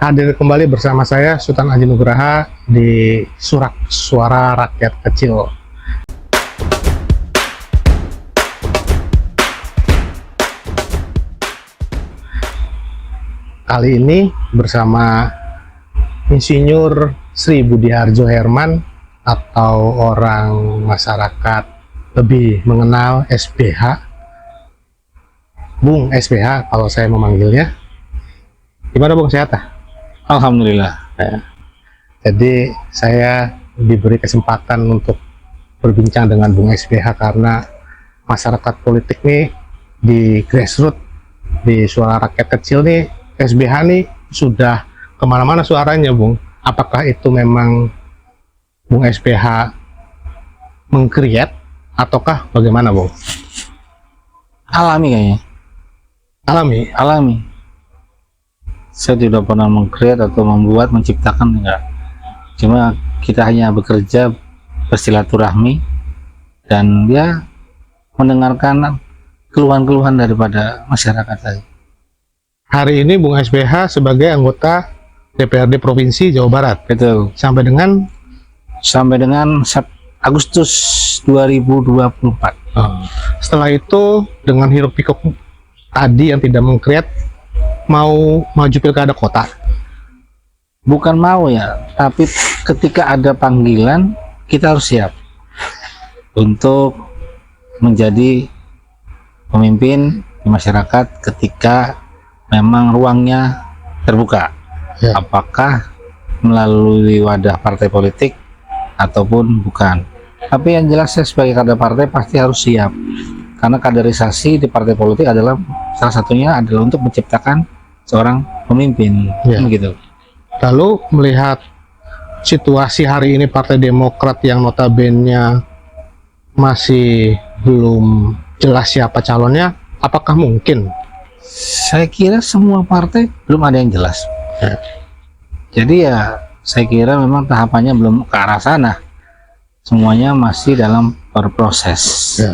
Hadir kembali bersama saya Sultan Aji Nugraha di Suara Rakyat Kecil. Kali ini bersama Insinyur Sri Budiharjo Herman atau orang masyarakat lebih mengenal SBH, Bung SBH kalau saya memanggilnya. Gimana Bung, sehat? Alhamdulillah. Jadi saya diberi kesempatan untuk berbincang dengan Bung SBH karena masyarakat politik nih di grassroots, di Suara Rakyat Kecil nih, SBH nih sudah kemana-mana suaranya Bung. Apakah itu memang Bung SBH meng-create ataukah bagaimana Bung? Alami kayaknya. Alami. Saya tidak pernah meng-create atau membuat, menciptakan, enggak. Cuma kita hanya bekerja, bersilaturahmi, dan dia mendengarkan keluhan-keluhan daripada masyarakat tadi. Hari ini Bung SBH sebagai anggota DPRD Provinsi Jawa Barat. Betul. Sampai dengan Agustus 2024. Setelah itu dengan hiruk pikuk tadi yang tidak meng-create, mau maju pilkada kota? Bukan mau ya, tapi ketika ada panggilan kita harus siap untuk menjadi pemimpin di masyarakat ketika memang ruangnya terbuka. Ya. Apakah melalui wadah partai politik ataupun bukan. Tapi yang jelas saya sebagai kader partai pasti harus siap, karena kaderisasi di partai politik adalah salah satunya adalah untuk menciptakan seorang pemimpin. Ya. Gitu. Lalu melihat situasi hari ini Partai Demokrat yang notabene masih belum jelas siapa calonnya, apakah mungkin? Saya kira semua partai belum ada yang jelas. Ya. Jadi ya saya kira memang tahapannya belum ke arah sana. Semuanya masih dalam berproses. Ya.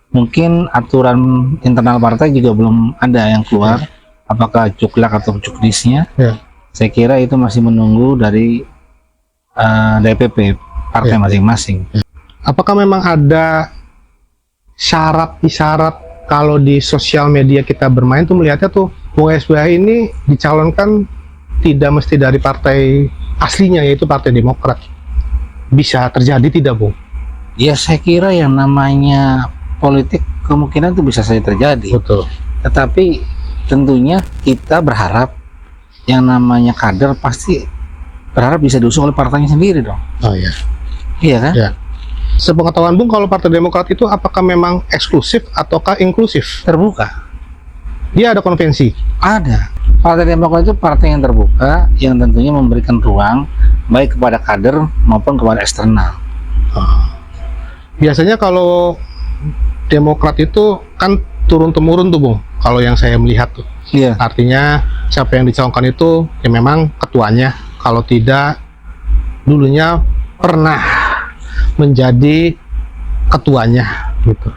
Mungkin aturan internal partai juga belum ada yang keluar. Ya. Apakah cuklak atau cuknisnya? Ya. Saya kira itu masih menunggu dari DPP partai masing-masing. Ya. Apakah memang ada syarat isyarat kalau di sosial media kita bermain tuh melihatnya tuh Bung SBH ini dicalonkan tidak mesti dari partai aslinya yaitu Partai Demokrat? Bisa terjadi tidak Bung? Ya saya kira yang namanya politik kemungkinan itu bisa saja terjadi. Betul. Tetapi tentunya kita berharap yang namanya kader pasti berharap bisa diusung oleh partainya sendiri dong. Oh iya. Iya kan? Ya. Sepengetahuan Bung, kalau Partai Demokrat itu apakah memang eksklusif ataukah inklusif? Terbuka. Dia ada konvensi? Ada. Partai Demokrat itu partai yang terbuka, yang tentunya memberikan ruang baik kepada kader maupun kepada eksternal. Biasanya kalau Demokrat itu kan turun-temurun tuh Bung, kalau yang saya melihat tuh. Iya. Artinya siapa yang dicalonkan itu ya memang ketuanya, kalau tidak dulunya pernah menjadi ketuanya gitu.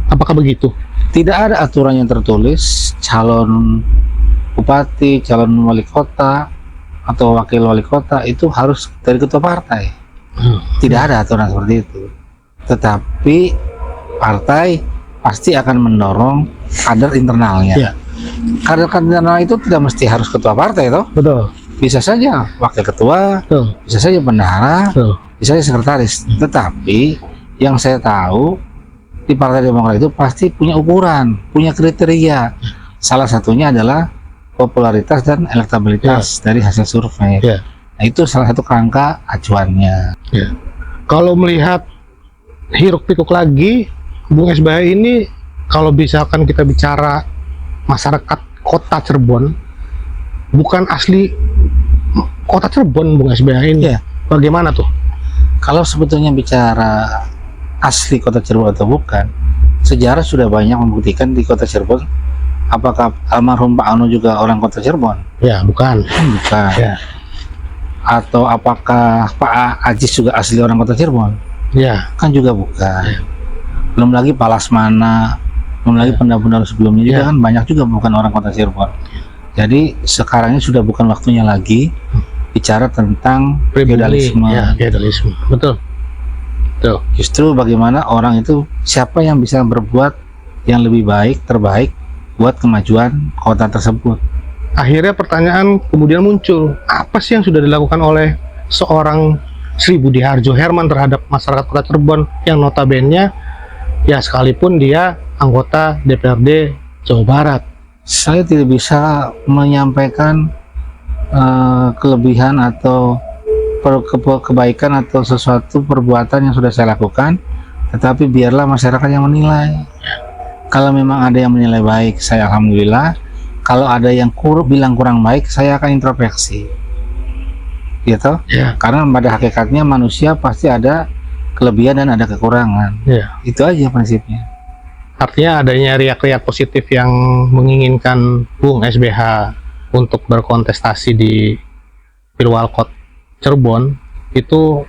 Apakah begitu? Tidak ada aturan yang tertulis calon bupati, calon wali kota atau wakil wali kota itu harus dari ketua partai. Tidak ada aturan seperti itu. Tetapi partai pasti akan mendorong kader internalnya. Ya. Kader internal itu tidak mesti harus ketua partai toh. Betul. Bisa saja wakil ketua, Betul. bisa saja bendahara, Betul. bisa saja sekretaris. Tetapi yang saya tahu di Partai Demokrat itu pasti punya ukuran, punya kriteria. Salah satunya adalah popularitas dan elektabilitas dari hasil survei. Ya. Nah, itu salah satu kerangka acuannya. Ya. Kalau melihat hiruk pikuk lagi, Bung SBH ini kalau misalkan kita bicara masyarakat kota Cirebon, bukan asli kota Cirebon Bung SBH ini. Ya. Bagaimana tuh? Kalau sebetulnya bicara asli kota Cirebon atau bukan, sejarah sudah banyak membuktikan di kota Cirebon. Apakah almarhum Pak Ano juga orang kota Cirebon? Ya, bukan. Bukan. Ya. Atau apakah Pak Ajis juga asli orang kota Cirebon? Ya. Kan juga bukan. Belum lagi Pak Lasmana, belum lagi pendahulu sebelumnya juga kan banyak juga bukan orang kota Cirebon. Jadi sekarang ini sudah bukan waktunya lagi bicara tentang Pribumi, feodalisme. ya, feodalisme. Betul. Betul. Justru bagaimana orang itu, siapa yang bisa berbuat yang lebih baik, terbaik buat kemajuan kota tersebut. Akhirnya pertanyaan kemudian muncul, apa sih yang sudah dilakukan oleh seorang Sri Budi Harjo Herman terhadap masyarakat Kota Cirebon yang notabene ya sekalipun dia anggota DPRD Jawa Barat. Saya tidak bisa menyampaikan kelebihan atau kebaikan atau sesuatu perbuatan yang sudah saya lakukan, tetapi biarlah masyarakat yang menilai. Kalau memang ada yang menilai baik, saya alhamdulillah. Kalau ada yang bilang kurang baik, saya akan introspeksi, gitu. Ya. Karena pada hakikatnya manusia pasti ada kelebihan dan ada kekurangan. Ya. Itu aja prinsipnya. Artinya adanya riak-riak positif yang menginginkan Bung SBH untuk berkontestasi di Pilwalkot Cirebon, itu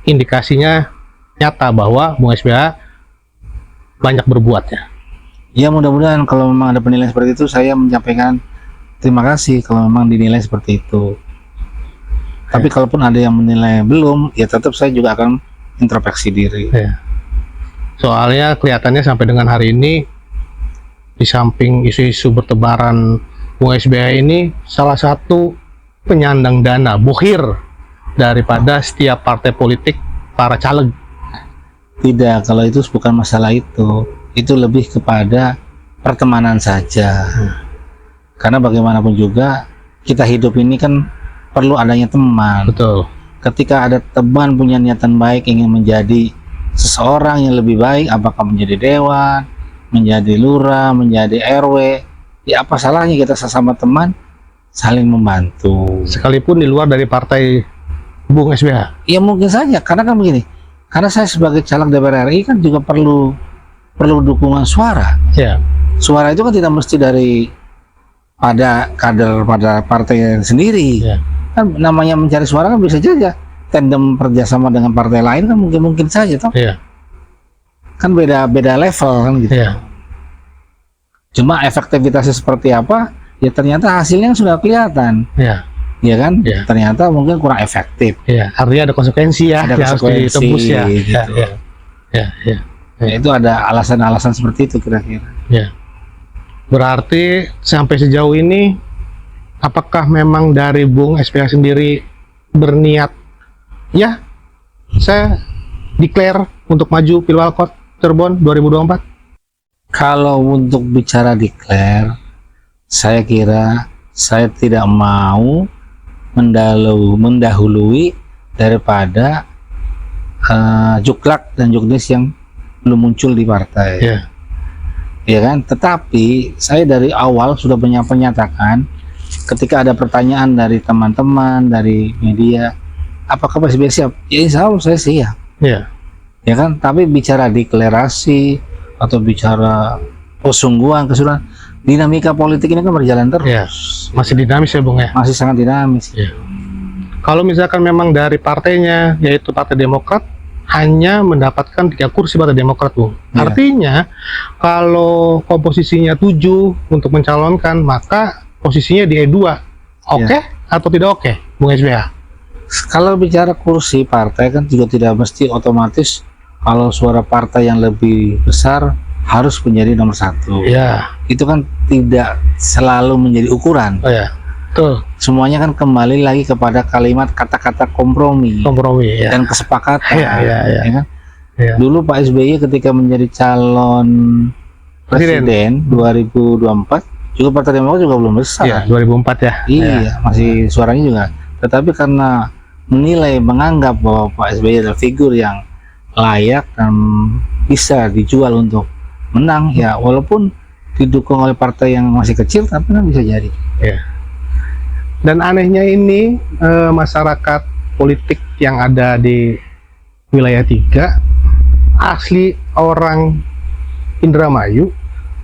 indikasinya nyata bahwa Bung SBH banyak berbuat ya. Ya mudah-mudahan kalau memang ada penilaian seperti itu, saya menyampaikan terima kasih kalau memang dinilai seperti itu. Tapi kalaupun ada yang menilai belum, ya tetap saya juga akan introspeksi diri. Ya. Soalnya kelihatannya sampai dengan hari ini, di samping isu-isu bertebaran, Bung SBH ini salah satu penyandang dana bohir daripada setiap partai politik, para caleg. Tidak, kalau itu bukan masalah itu lebih kepada pertemanan saja. Karena bagaimanapun juga kita hidup ini kan perlu adanya teman. Betul. Ketika ada teman punya niatan baik ingin menjadi seseorang yang lebih baik, apakah menjadi dewan, menjadi lurah, menjadi RW, ya apa salahnya kita sesama teman saling membantu. Sekalipun di luar dari partai Bung SBH. Ya mungkin saja, karena kan begini, karena saya sebagai caleg DPR RI kan juga perlu dukungan suara. Ya. Suara itu kan tidak mesti dari pada kader pada partai sendiri. Ya. Kan namanya mencari suara kan bisa saja tandem kerjasama dengan partai lain kan mungkin saja toh. Ya. Kan beda level kan gitu. Ya. Cuma efektivitasnya seperti apa? Ya ternyata hasilnya sudah kelihatan. Ya. Ya kan? Ya. Ternyata mungkin kurang efektif. Ya. Artinya ada konsekuensi ya. Ada yang harus konsekuensi, ditebus ya. gitu. Ya. Ya. Ya. Ya. Ya, itu ada alasan-alasan seperti itu kira-kira. Ya. Berarti sampai sejauh ini, apakah memang dari Bung SBH sendiri berniat, ya, saya declare untuk maju Pilwalkot Cirebon 2024? Kalau untuk bicara declare, saya kira saya tidak mau mendahului daripada juklak dan juknis yang belum muncul di partai. Ya. Ya kan? Tetapi saya dari awal sudah menyatakan ketika ada pertanyaan dari teman-teman dari media, apakah Pak SBY siap? Ya insya Allah saya siap. Ya. Ya kan? Tapi bicara deklarasi atau bicara kesungguhan, keseluruhan, dinamika politik ini kan berjalan terus. Ya. Masih dinamis ya Bung ya. Masih sangat dinamis. Ya. Kalau misalkan memang dari partainya, yaitu Partai Demokrat, hanya mendapatkan 3 kursi Partai Demokrat, Bung. Ya. Artinya kalau komposisinya 7 untuk mencalonkan, maka posisinya di E2. Oke atau tidak oke, Bung SBH? Kalau bicara kursi partai kan juga tidak mesti otomatis kalau suara partai yang lebih besar harus menjadi nomor 1. Ya. Itu kan tidak selalu menjadi ukuran. Oh ya. Tuh, Semuanya kan kembali lagi kepada kalimat kata-kata kompromi kompromi ya. dan kesepakatan. Iya, iya, iya. Ya kan? Ya. Dulu Pak SBY ketika menjadi calon presiden 2024 juga Partai Demokrat juga belum besar. Iya, 2004 ya. Iya, Ya. masih suaranya juga. Tetapi karena menganggap bahwa Pak SBY adalah figur yang layak dan bisa dijual untuk menang, ya walaupun didukung oleh partai yang masih kecil, tapi kan bisa jadi. Ya. Dan anehnya ini masyarakat politik yang ada di wilayah 3 asli orang Indramayu,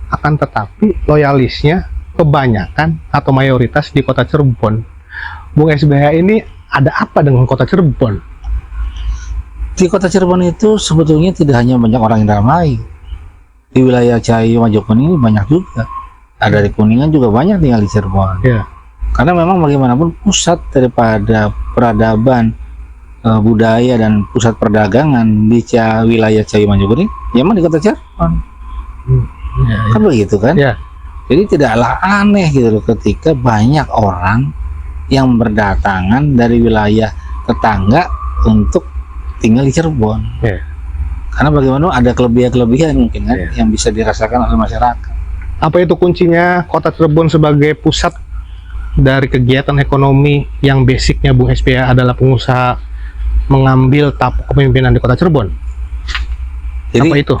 akan tetapi loyalisnya kebanyakan atau mayoritas di kota Cirebon. Bung SBH ini ada apa dengan kota Cirebon? Di kota Cirebon itu sebetulnya tidak hanya banyak orang Indramayu. Di wilayah Cahayu Majapahit ini banyak juga. ada di Kuningan juga banyak tinggal di Cirebon. Ya. Karena memang bagaimanapun pusat daripada peradaban, budaya dan pusat perdagangan di wilayah Ciawi Mangjogo ini ya memang di kota Cirebon. Ya, Kan begitu kan? ya. Jadi tidaklah aneh gitu loh ketika banyak orang yang berdatangan dari wilayah tetangga untuk tinggal di Cirebon. Ya. Karena bagaimana ada kelebihan-kelebihan mungkin kan Ya. yang bisa dirasakan oleh masyarakat. Apa itu kuncinya kota Cirebon sebagai pusat dari kegiatan ekonomi yang basicnya Bung SPH adalah pengusaha mengambil tampuk kepemimpinan di kota Cirebon? Jadi Apa itu?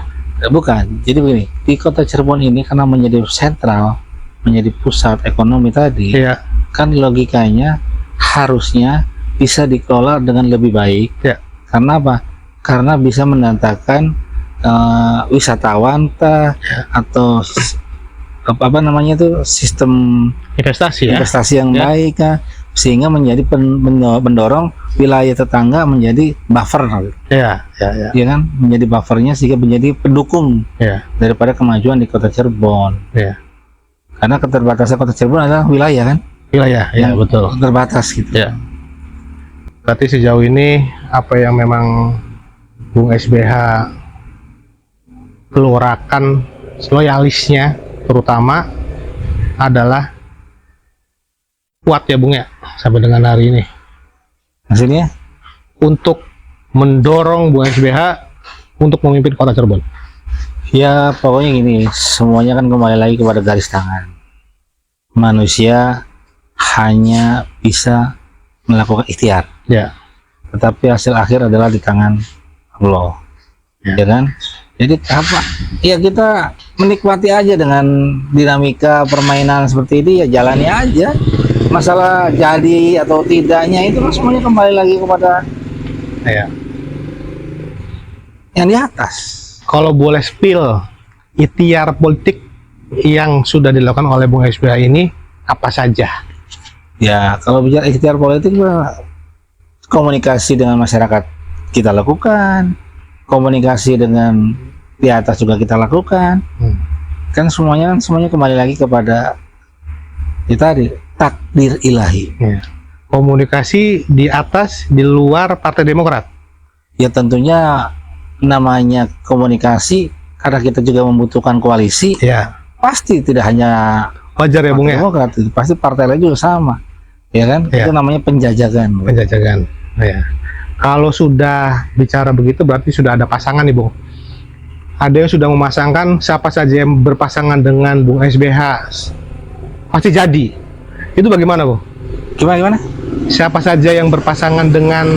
bukan. Jadi begini, di kota Cirebon ini karena menjadi sentral, menjadi pusat ekonomi tadi, Ya. kan logikanya harusnya bisa dikelola dengan lebih baik. Ya. Karena apa? Karena bisa mendatangkan wisatawan atau apa namanya itu sistem Investasi ya. investasi yang Ya. baik sehingga menjadi mendorong wilayah tetangga menjadi buffer, Ya, ya, ya. ya kan, menjadi buffernya sehingga menjadi pendukung Ya. daripada kemajuan di kota Cirebon. Ya. Karena keterbatasan kota Cirebon adalah wilayah kan, Wilayah, ya, yang betul. terbatas gitu. Ya. Berarti sejauh ini apa yang memang Bung SBH keluarkan loyalisnya terutama adalah kuat ya Bung ya sampai dengan hari ini Maksudnya untuk mendorong Bung SBH untuk memimpin kota Cirebon. ya pokoknya gini, semuanya kan kembali lagi kepada garis tangan. Manusia hanya bisa melakukan ikhtiar, Ya. tetapi hasil akhir adalah di tangan Allah, Ya. ya kan? Jadi apa? Ya kita menikmati aja dengan dinamika permainan seperti ini, ya jalani aja. Masalah jadi atau tidaknya itu kan semuanya kembali lagi kepada Ya. yang di atas. Kalau boleh spill ikhtiar politik yang sudah dilakukan oleh Bung SBH ini apa saja? Ya kalau bicara ikhtiar politik, komunikasi dengan masyarakat kita lakukan, komunikasi dengan di atas juga kita lakukan. Kan semuanya kembali lagi kepada itu tadi, takdir ilahi. Ya. Komunikasi di atas di luar Partai Demokrat. Ya tentunya namanya komunikasi, karena kita juga membutuhkan koalisi, Ya. pasti tidak hanya Wajar ya Bung Partai ya. Demokrat, pasti partai lain juga sama, ya kan? Ya. Itu namanya penjajakan. Penjajakan. Ya. Kalau sudah bicara begitu berarti sudah ada pasangan nih Bung. Ada yang sudah memasangkan siapa saja yang berpasangan dengan Bung SBH pasti jadi. Itu bagaimana Bung? Gimana? Siapa saja yang berpasangan dengan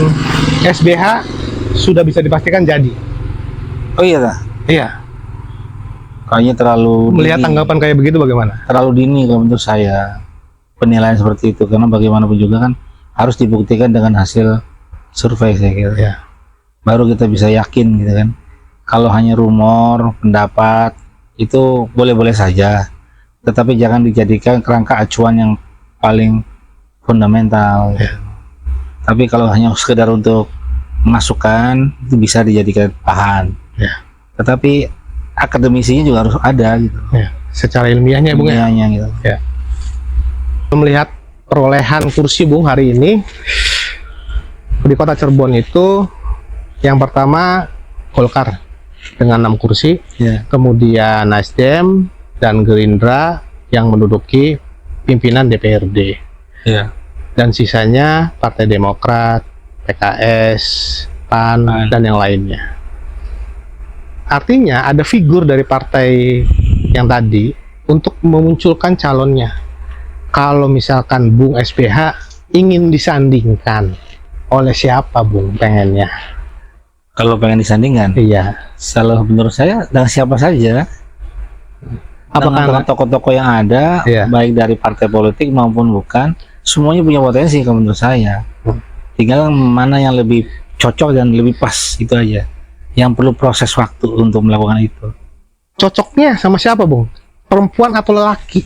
SBH sudah bisa dipastikan jadi. Oh iya dah. Iya. Kayaknya terlalu Melihat dini. tanggapan kayak begitu bagaimana? Terlalu dini kalau menurut saya penilaian seperti itu, karena bagaimanapun juga kan harus dibuktikan dengan hasil survei saya kira. Ya. Baru kita bisa yakin gitu kan. Kalau hanya rumor, pendapat itu boleh-boleh saja, tetapi jangan dijadikan kerangka acuan yang paling fundamental. Ya. Tapi kalau hanya sekedar untuk masukan itu bisa dijadikan bahan. Ya. Tetapi akademisinya juga harus ada gitu. Ya. Secara ilmiahnya Bung ya. Ilmiahnya gitu. Melihat perolehan kursi Bung hari ini di kota Cirebon itu yang pertama Golkar dengan 6 kursi, Ya. kemudian Nasdem dan Gerindra yang menduduki pimpinan DPRD, Ya. dan sisanya Partai Demokrat, PKS, PAN, dan yang lainnya. Artinya ada figur dari partai yang tadi untuk memunculkan calonnya. Kalau misalkan Bung SPH ingin disandingkan oleh siapa Bung pengennya? Kalau pengen disandingkan, Iya. kalau menurut saya dengan siapa saja, Apakah dengan tokoh-tokoh yang ada, Iya. baik dari partai politik maupun bukan, semuanya punya potensi kalau menurut saya. Tinggal mana yang lebih cocok dan lebih pas, itu aja. Yang perlu proses waktu untuk melakukan itu. cocoknya sama siapa Bung? Perempuan atau lelaki?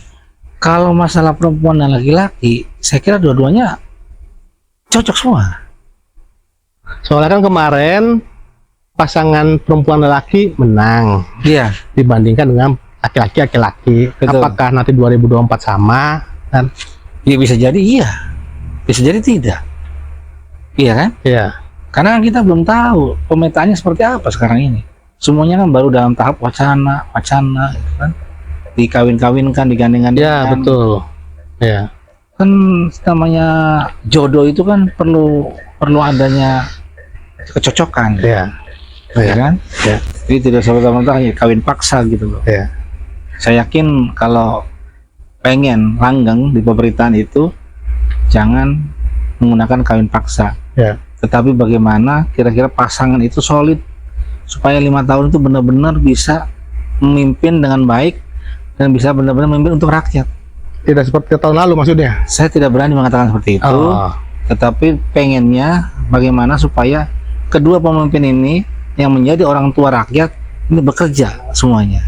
Kalau masalah perempuan dan laki-laki, saya kira dua-duanya cocok semua. Soalnya kan kemarin pasangan perempuan lelaki menang Iya, dibandingkan dengan laki-laki. Betul. Apakah nanti 2024 sama? Dan Ya bisa jadi iya, bisa jadi tidak. Iya kan? ya, Karena kita belum tahu pemetaannya seperti apa sekarang ini. Semuanya kan baru dalam tahap wacana, gitu kan. Dikawin-kawinkan, digandeng-gandengkan. ya betul. Ya, Kan namanya jodoh itu kan perlu adanya kecocokan, ya, ya kan? Ya. Jadi tidak serta-merta hanya kawin paksa gitu loh. ya, Saya yakin kalau pengen langgeng di pemerintahan itu jangan menggunakan kawin paksa. ya, Tetapi bagaimana kira-kira pasangan itu solid supaya 5 tahun itu benar-benar bisa memimpin dengan baik dan bisa benar-benar memimpin untuk rakyat. tidak seperti tahun lalu maksudnya. Saya tidak berani mengatakan seperti itu, Oh, tetapi pengennya bagaimana supaya kedua pemimpin ini yang menjadi orang tua rakyat ini bekerja semuanya,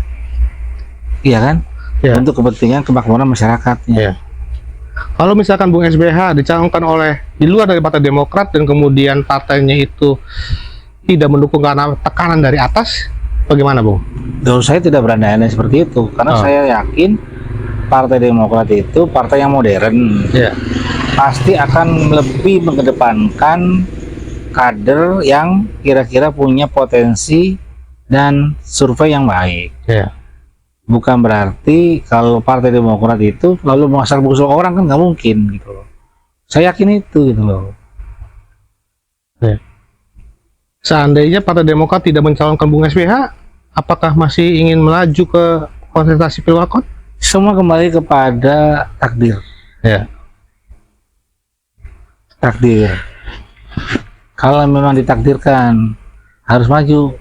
iya kan? ya. Untuk kepentingan kemakmuran masyarakatnya. Ya. Kalau misalkan Bung SBH dicalonkan oleh di luar dari Partai Demokrat dan kemudian partainya itu tidak mendukung karena tekanan dari atas, bagaimana, Bung? Kalau saya tidak berandai-andai seperti itu, karena Oh. saya yakin Partai Demokrat itu partai yang modern, Ya, pasti akan lebih mengedepankan kader yang kira-kira punya potensi dan survei yang baik. ya, Bukan berarti kalau Partai Demokrat itu lalu mengasal busuk orang, kan nggak mungkin gitu loh. Saya yakin itu gitu loh. seandainya Partai Demokrat tidak mencalonkan Bung SBH, apakah masih ingin melaju ke kontestasi pilwakot? Semua kembali kepada takdir. Ya, Takdir. Kalau memang ditakdirkan harus maju,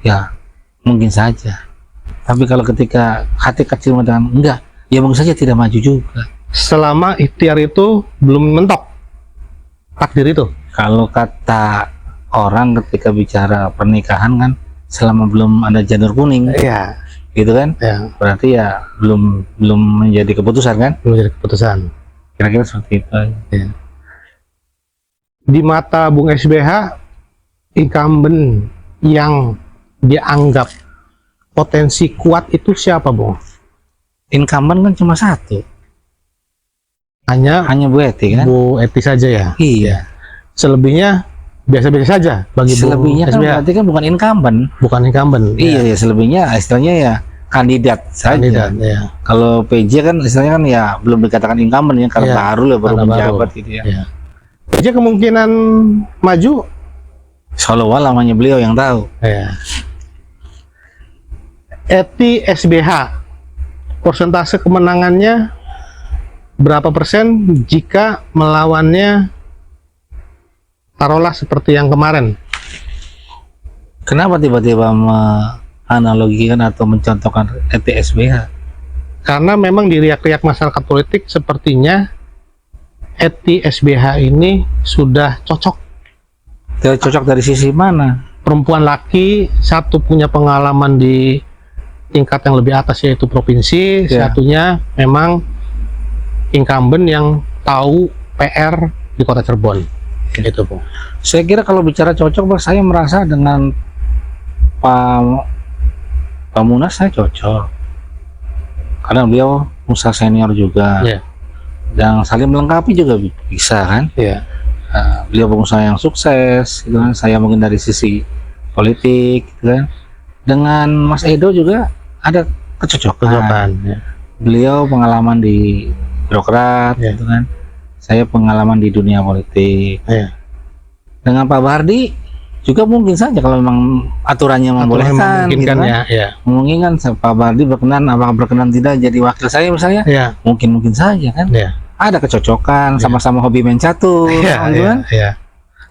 ya mungkin saja. Tapi kalau ketika hati kecil mengatakan enggak, ya mungkin saja tidak maju juga. selama ikhtiar itu belum mentok takdir itu. Kalau kata orang ketika bicara pernikahan kan, selama belum ada janur kuning, Ya, gitu kan, ya, berarti ya belum menjadi keputusan kan? belum jadi keputusan. Kira-kira seperti itu. Ya. Di mata Bung SBH, incumbent yang dianggap potensi kuat itu siapa, Bung? Incumbent kan cuma satu, Hanya hanya Bu Eti kan? Bu Eti saja ya. Iya. Selebihnya biasa-biasa saja bagi Selebihnya Bung kan SBH. berarti kan bukan incumbent. Bukan incumbent. Iya, ya, selebihnya istilahnya ya kandidat saja. Kandidat, ya. Kalau PJ kan istilahnya kan ya belum dikatakan incumbent ya, karena Iya, baru lah, baru karena menjabat baru. gitu ya. Ya. Jadi kemungkinan maju. Solo lamanya beliau yang tahu. Ya. Eti SBH, persentase kemenangannya berapa persen jika melawannya taruhlah seperti yang kemarin? Kenapa tiba-tiba menganalogikan atau mencontohkan ETSBH? Karena memang di riak-riak masyarakat politik sepertinya Eti SBH ini sudah cocok. Tidak cocok dari sisi mana? Perempuan laki, satu punya pengalaman di tingkat yang lebih atas yaitu provinsi, Ya. satunya memang incumbent yang tahu PR di kota Cirebon. Gitu, Bung. Saya kira kalau bicara cocok, saya merasa dengan Pak Munas saya cocok. Karena beliau usaha senior juga. Ya. Dan saling melengkapi juga bisa kan? Iya. Beliau pengusaha yang sukses, gitu kan. Saya mungkin dari sisi politik, gitu kan. Dengan Mas Edo juga ada kecocokan. Kecocokan, ya. Beliau pengalaman di birokrat, Ya. gitu kan. Saya pengalaman di dunia politik. Ya. Dengan Pak Bardi juga mungkin saja kalau memang aturannya membolehkan, gitu memungkinkan kan. ya. Ya. Memungkinkan Pak Bardi berkenan, apakah berkenan tidak jadi wakil saya misalnya? Ya. Mungkin saja kan. Ya. Ada kecocokan, sama-sama hobi main catur, Ya. gitu Ya. kan. Ya.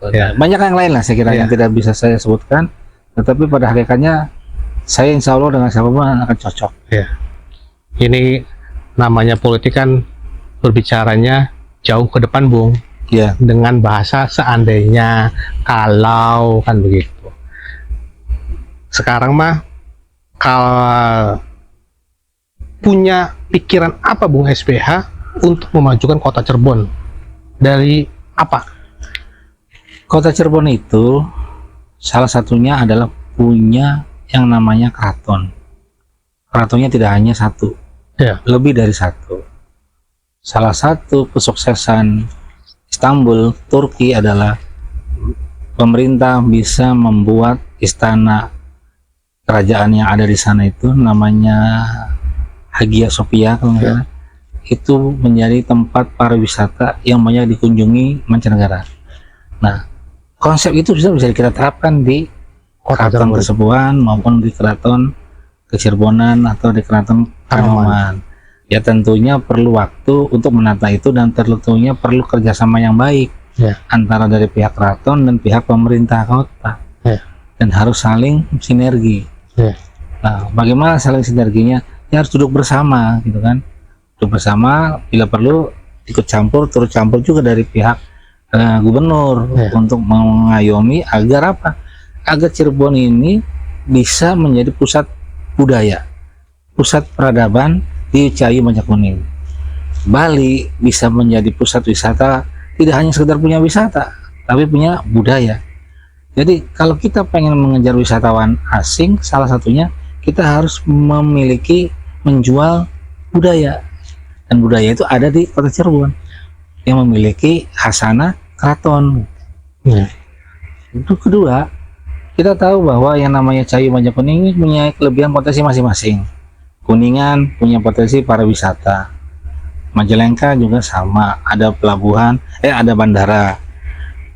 Ya. Banyak yang lain lah saya kira Ya. yang tidak bisa saya sebutkan, tetapi pada hakikatnya saya insya Allah dengan siapapun akan cocok. Ini namanya politik kan berbicaranya jauh ke depan, Bung, Ya, dengan bahasa seandainya, kalau, kan begitu. Sekarang mah kalau punya pikiran apa Bung SBH untuk memajukan kota Cirebon dari apa? Kota Cirebon itu salah satunya adalah punya yang namanya keraton. ratunya tidak hanya satu, Ya. lebih dari satu. Salah satu kesuksesan Istanbul, Turki adalah pemerintah bisa membuat istana kerajaan yang ada di sana itu namanya Hagia Sophia kalau nggak salah. Itu menjadi tempat pariwisata yang banyak dikunjungi mancanegara. Nah, konsep itu bisa kita terapkan di Kota keraton Cirebon. Kesepuhan maupun di keraton Kecirbonan atau di keraton Kanoman. Ya tentunya perlu waktu untuk menata itu dan tentunya perlu kerjasama yang baik Ya. antara dari pihak keraton dan pihak pemerintah kota. Ya. Dan harus saling sinergi. Ya. Nah, bagaimana saling sinerginya? Ya harus duduk bersama, gitu kan? Duduk bersama, bila perlu ikut campur, turut campur juga dari pihak gubernur Ya. untuk mengayomi agar apa? Agar Cirebon ini bisa menjadi pusat budaya, pusat peradaban di Cayu Manjakuning. Bali bisa menjadi pusat wisata, tidak hanya sekedar punya wisata, tapi punya budaya. Jadi kalau kita pengen mengejar wisatawan asing, salah satunya kita harus memiliki menjual budaya, dan budaya itu ada di Kota Cirebon yang memiliki khasanah keraton. Ya. Itu kedua, kita tahu bahwa yang namanya Cayu Manjakuning ini punya kelebihan potensi masing-masing. Kuningan punya potensi pariwisata, Majalengka juga sama, ada pelabuhan, ada bandara,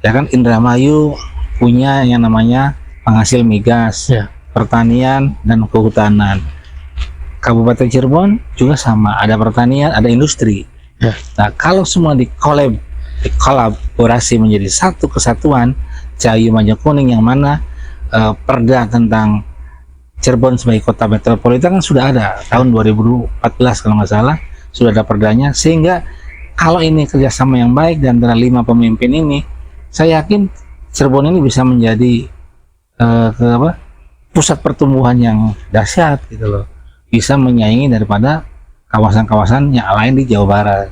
ya kan. Indramayu punya yang namanya penghasil migas, Ya. pertanian dan kehutanan. Kabupaten Cirebon juga sama, ada pertanian, ada industri. Ya. Nah, kalau semua dikolaborasi menjadi satu kesatuan, Cayu Manjakuning yang mana perda tentang Cirebon sebagai kota metropolitan kan sudah ada tahun 2014 kalau nggak salah, sudah ada perdanya. Sehingga kalau ini kerjasama yang baik dan antara 5 pemimpin ini, saya yakin Cirebon ini bisa menjadi pusat pertumbuhan yang dahsyat gitu loh, bisa menyaingi daripada kawasan-kawasan yang lain di Jawa Barat.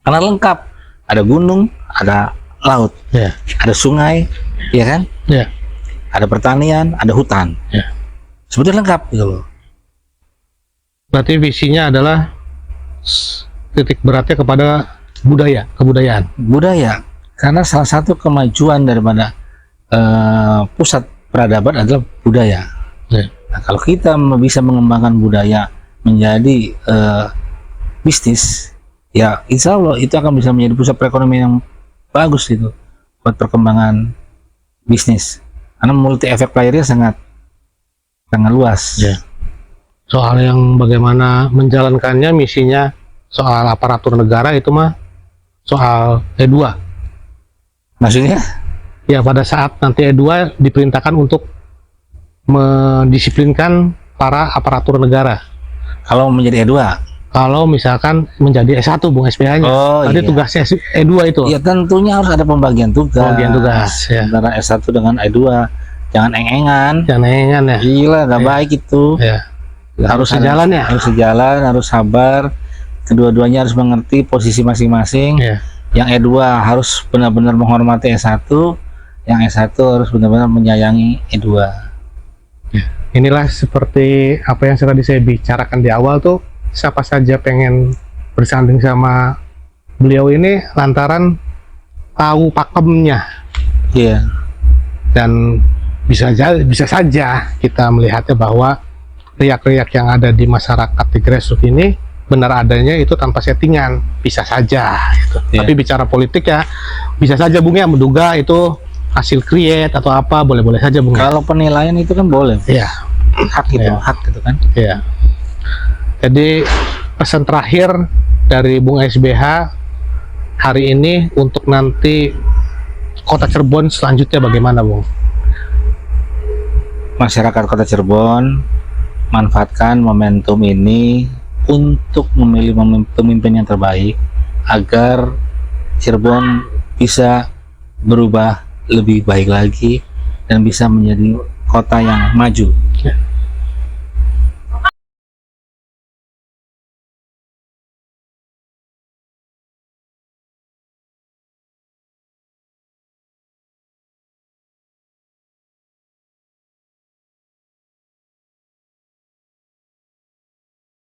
Karena lengkap, ada gunung, ada laut, Ya. ada sungai, ya kan, Ya. ada pertanian, ada hutan, Ya. sebetulnya lengkap gitu loh. Berarti visinya adalah titik beratnya kepada kebudayaan. Budaya, karena salah satu kemajuan daripada pusat peradaban adalah budaya. Ya. Nah, kalau kita bisa mengembangkan budaya menjadi bisnis, ya insya Allah itu akan bisa menjadi pusat perekonomian yang bagus gitu buat perkembangan bisnis, karena multi efek playernya sangat luas. Ya. Soal yang bagaimana menjalankannya, misinya, soal aparatur negara itu mah soal E2. Maksudnya Ya, pada saat nanti E2 diperintahkan untuk mendisiplinkan para aparatur negara. kalau menjadi E2, Kalau misalkan menjadi S1 Bung SPH-nya, tadi iya. tugasnya E2 itu. Ya tentunya harus ada pembagian tugas. Pembagian tugas, ya. Antara S1 dengan E2, jangan eng-engan. Jangan nengan ya. Gila, nggak Iya. baik itu. Ya. Harus sejalan ya. Harus sejalan, harus sabar. Kedua-duanya harus mengerti posisi masing-masing. Ya. Yang E2 harus benar-benar menghormati S1, yang S1 harus benar-benar menyayangi E2. Inilah seperti apa yang tadi saya bicarakan di awal tuh, siapa saja pengen bersanding sama beliau ini lantaran tahu pakemnya, Iya. dan bisa saja kita melihatnya bahwa riak-riak yang ada di masyarakat di grassroots ini benar adanya itu tanpa settingan, bisa saja gitu. Iya. Tapi bicara politik ya bisa saja Bung ya, menduga itu hasil create atau apa, boleh-boleh saja Bung. Kalau penilaian itu kan boleh. Iya. Hak gitu, Iya. hak gitu kan. Iya. Jadi pesan terakhir dari Bung SBH hari ini untuk nanti Kota Cirebon selanjutnya bagaimana, Bung? Masyarakat Kota Cirebon manfaatkan momentum ini untuk memilih pemimpin yang terbaik agar Cirebon bisa berubah lebih baik lagi dan bisa menjadi kota yang maju.